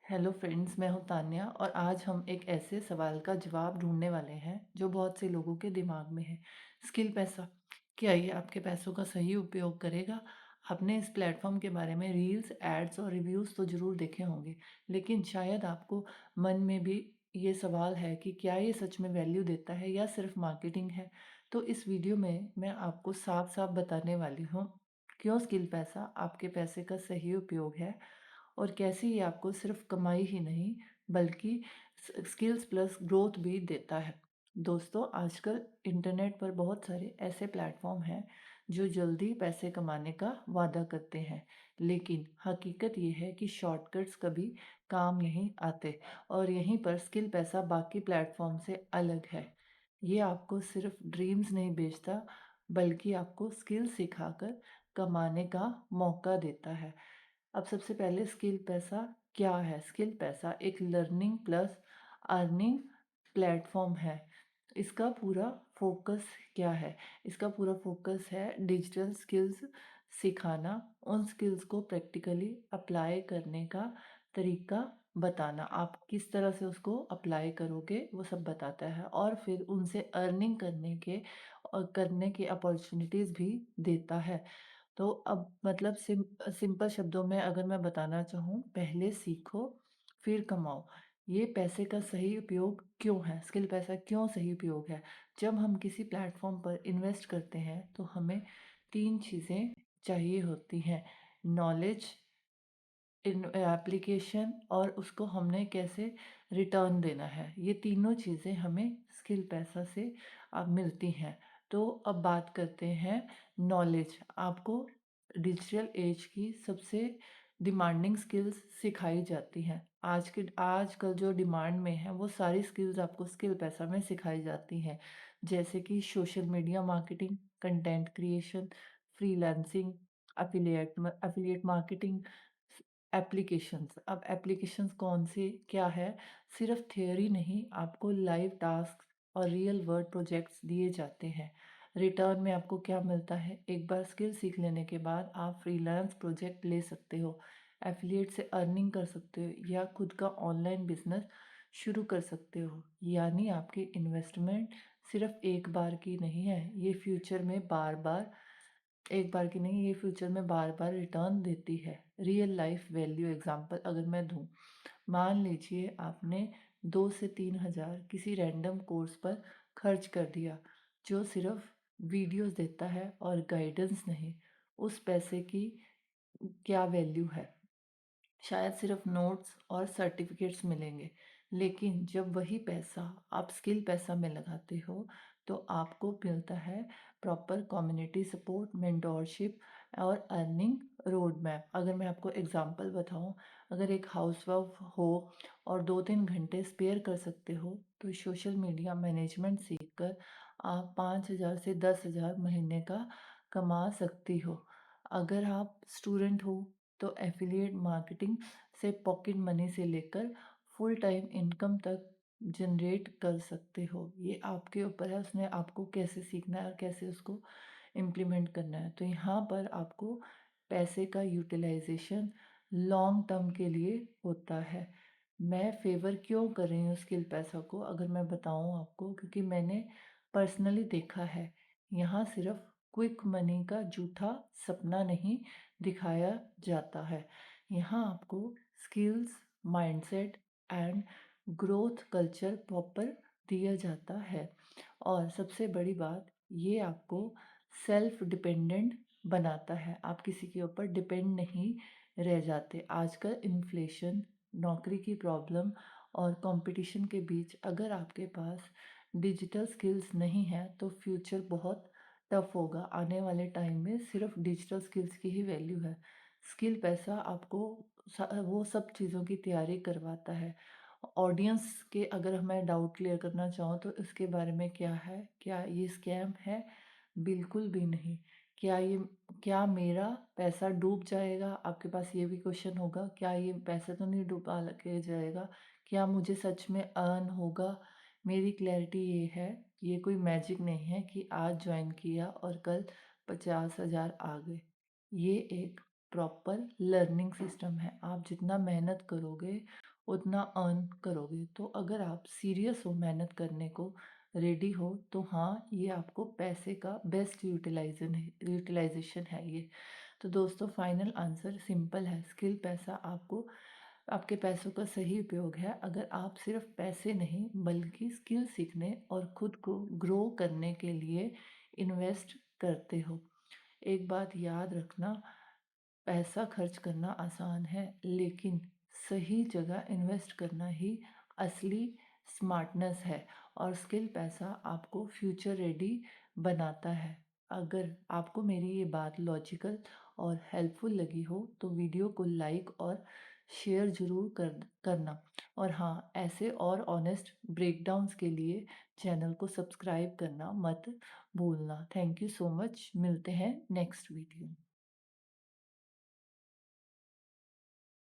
Hello friends, मैं हूं तान्या और आज हम एक ऐसे सवाल का जवाब ढूंढने वाले हैं जो बहुत से लोगों के दिमाग में है। स्किल पैसा, क्या ये आपके पैसों का सही उपयोग करेगा? आपने इस प्लेटफॉर्म के बारे में रील्स, एड्स और रिव्यूज़ तो ज़रूर देखे होंगे, लेकिन शायद आपको मन में भी ये सवाल है कि क्या ये सच में वैल्यू देता है या सिर्फ मार्केटिंग है। तो इस वीडियो में मैं आपको साफ साफ बताने वाली हूँ क्यों स्किल पैसा आपके पैसे का सही उपयोग है और कैसे ये आपको सिर्फ कमाई ही नहीं बल्कि स्किल्स प्लस ग्रोथ भी देता है। दोस्तों, आजकल इंटरनेट पर बहुत सारे ऐसे प्लेटफॉर्म हैं जो जल्दी पैसे कमाने का वादा करते हैं, लेकिन हकीकत ये है कि शॉर्टकट्स कभी काम नहीं आते और यहीं पर स्किल पैसा बाकी प्लेटफॉर्म से अलग है। ये आपको सिर्फ ड्रीम्स नहीं बेचता, बल्कि आपको स्किल सिखाकर कमाने का मौका देता है। अब सबसे पहले स्किल पैसा क्या है? स्किल पैसा एक लर्निंग प्लस अर्निंग प्लेटफॉर्म है। इसका पूरा फोकस क्या है? इसका पूरा फोकस है डिजिटल स्किल्स सिखाना, उन स्किल्स को प्रैक्टिकली अप्लाई करने का तरीका बताना। आप किस तरह से उसको अप्लाई करोगे वो सब बताता है और फिर उनसे अर्निंग करने के अपॉर्चुनिटीज़ भी देता है। तो अब मतलब सिंपल शब्दों में अगर मैं बताना चाहूँ, पहले सीखो फिर कमाओ। ये पैसे का सही उपयोग क्यों है? स्किल पैसा क्यों सही उपयोग है? जब हम किसी प्लेटफॉर्म पर इन्वेस्ट करते हैं तो हमें तीन चीज़ें चाहिए होती हैं: नॉलेज, एप्लीकेशन और उसको हमने कैसे रिटर्न देना है। ये तीनों चीज़ें हमें स्किल पैसा से अब मिलती हैं। तो अब बात करते हैं नॉलेज। आपको डिजिटल एज की सबसे डिमांडिंग स्किल्स सिखाई जाती हैं। आजकल जो डिमांड में है वो सारी स्किल्स आपको स्किल पैसा में सिखाई जाती हैं, जैसे कि social media marketing, content creation, freelancing, affiliate marketing, applications. अब एप्लीकेशंस कौन से क्या है? सिर्फ थ्योरी नहीं, आपको लाइव टास्क और रियल वर्ल्ड प्रोजेक्ट्स दिए जाते हैं। रिटर्न में आपको क्या मिलता है? एक बार स्किल सीख लेने के बाद आप फ्रीलांस प्रोजेक्ट ले सकते हो, एफिलिएट से अर्निंग कर सकते हो या खुद का ऑनलाइन बिजनेस शुरू कर सकते हो। यानी आपकी इन्वेस्टमेंट सिर्फ एक बार की नहीं है, ये फ्यूचर में बार बार एक बार की नहीं, ये फ्यूचर में बार बार रिटर्न देती है। रियल लाइफ वैल्यू एग्जांपल अगर मैं दूं, मान लीजिए आपने 2 से 3 हज़ार किसी रैंडम कोर्स पर खर्च कर दिया जो सिर्फ वीडियोस देता है और गाइडेंस नहीं। उस पैसे की क्या वैल्यू है? शायद सिर्फ नोट्स और सर्टिफिकेट्स मिलेंगे, लेकिन जब वही पैसा आप स्किल पैसा में लगाते हो तो आपको मिलता है प्रॉपर कम्युनिटी सपोर्ट, मेंटोरशिप और अर्निंग रोड मैप। अगर मैं आपको एग्जांपल बताऊं, अगर एक हाउसवाइफ हो और 2-3 घंटे स्पेयर कर सकते हो तो सोशल मीडिया मैनेजमेंट सीखकर आप 5,000 से 10,000 महीने का कमा सकती हो। अगर आप स्टूडेंट हो तो एफिलिएट मार्केटिंग से पॉकेट मनी से लेकर फुल टाइम इनकम तक जनरेट कर सकते हो। ये आपके ऊपर है, उसने आपको कैसे सीखना है और कैसे उसको इम्प्लीमेंट करना है। तो यहाँ पर आपको पैसे का यूटिलाइजेशन लॉन्ग टर्म के लिए होता है। मैं फेवर क्यों कर रही हूँ स्किल पैसा को, अगर मैं बताऊँ आपको, क्योंकि मैंने पर्सनली देखा है। यहाँ सिर्फ क्विक मनी का झूठा सपना नहीं दिखाया जाता है। यहाँ आपको skills, mindset and growth culture proper दिया जाता है। और सबसे बड़ी बात, ये आपको सेल्फ डिपेंडेंट बनाता है। आप किसी के ऊपर डिपेंड नहीं रह जाते। आजकल इन्फ्लेशन, नौकरी की प्रॉब्लम और कंपटीशन के बीच अगर आपके पास डिजिटल स्किल्स नहीं है तो फ्यूचर बहुत टफ होगा। आने वाले टाइम में सिर्फ डिजिटल स्किल्स की ही वैल्यू है। स्किल पैसा आपको वो सब चीज़ों की तैयारी करवाता है। ऑडियंस के अगर मैं डाउट क्लियर करना चाहूँ तो इसके बारे में क्या है? क्या ये स्कैम है? बिल्कुल भी नहीं। क्या ये क्या मेरा पैसा डूब जाएगा? आपके पास ये भी क्वेश्चन होगा, क्या ये पैसा तो नहीं डूबा के जाएगा? क्या मुझे सच में अर्न होगा? मेरी क्लैरिटी ये है, ये कोई मैजिक नहीं है कि आज ज्वाइन किया और कल 50,000 आ गए। ये एक प्रॉपर लर्निंग सिस्टम है। आप जितना मेहनत करोगे उतना अर्न करोगे। तो अगर आप सीरियस हो मेहनत करने को, रेडी हो, तो हाँ, ये आपको पैसे का बेस्ट यूटिलाइज़ेशन है ये। तो दोस्तों फाइनल आंसर सिंपल है, स्किल पैसा आपको आपके पैसों का सही उपयोग है अगर आप सिर्फ पैसे नहीं बल्कि स्किल सीखने और खुद को ग्रो करने के लिए इन्वेस्ट करते हो। एक बात याद रखना, पैसा खर्च करना आसान है, लेकिन सही जगह इन्वेस्ट करना ही असली स्मार्टनेस है और स्किल पैसा आपको फ्यूचर रेडी बनाता है। अगर आपको मेरी ये बात लॉजिकल और हेल्पफुल लगी हो तो वीडियो को लाइक और शेयर ज़रूर करना। और हाँ, ऐसे और ऑनेस्ट ब्रेकडाउन्स के लिए चैनल को सब्सक्राइब करना मत भूलना। Thank you so much. मिलते हैं नेक्स्ट वीडियो।